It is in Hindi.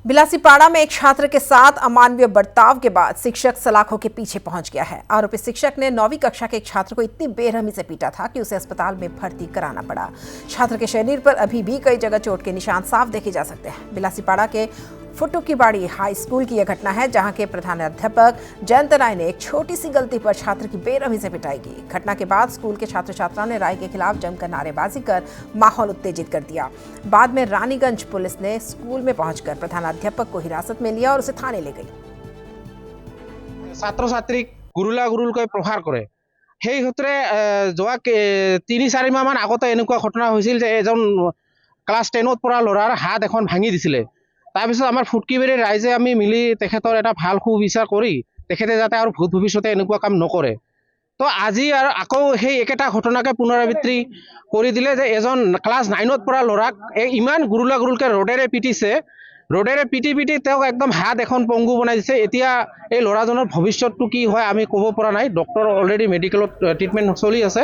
बिलासीपाड़ा में एक छात्र के साथ अमानवीय बर्ताव के बाद शिक्षक सलाखों के पीछे पहुंच गया है। आरोपी शिक्षक ने 9वीं कक्षा के एक छात्र को इतनी बेरहमी से पीटा था कि उसे अस्पताल में भर्ती कराना पड़ा। छात्र के शरीर पर अभी भी कई जगह चोट के निशान साफ देखे जा सकते हैं। बिलासीपाड़ा के फुटुकीबाड़ी हाई स्कूल की यह घटना है, जहां के प्रधानाध्यापक जयंत राय ने एक छोटी सी गलती पर छात्र की बेरहमी से पिटाई की। घटना के बाद स्कूल के छात्र छात्राओं ने राय के खिलाफ जमकर नारेबाजी कर माहौल उत्तेजित कर दिया। बाद में रानीगंज पुलिस ने स्कूल में पहुंचकर प्रधानाध्यापक को हिरासत में लिया और उसे थाने ले गई। ছাত্ৰ ছাত্ৰীক গুৰুলা গুৰুলকৈ প্ৰহাৰ কৰে। সেই সূত্ৰে যোৱা ৩-৪ মাহমান আগতে এনেকুৱা ঘটনা হৈছিল যে এজন ক্লাছ 10ত পঢ়া ল'ৰাৰ হাত এখন ভাঙি দিছিলে। তাৰপিছত আমাৰ ফুটকিবাৰীৰ ৰাইজে আমি মিলি তেখেতৰ এটা ভাল সুবিচাৰ কৰি তেখেতে যাতে আৰু ভৱিষ্যতে এনেকুৱা কাম নকৰে। তো আজি আৰু আকৌ সেই একেটা ঘটনাকে পুনৰাবৃত্তি কৰি দিলে যে এজন ক্লাছ 9ত পঢ়া ল'ৰাক ইমান গুৰুলা গুৰুলকৈ ৰডেৰে পিটিছে। রোডেৰে পিটি পিটি তেওঁক একদম হাত এখন পংগু বনাই দিছে। এতিয়া এই ল'ৰাজনৰ ভৱিষ্যতটো কি হয় আমি ক'ব পৰা নাই। ডক্টৰ অলৰেডি মেডিকেলত ট্ৰিটমেণ্ট চলি আছে।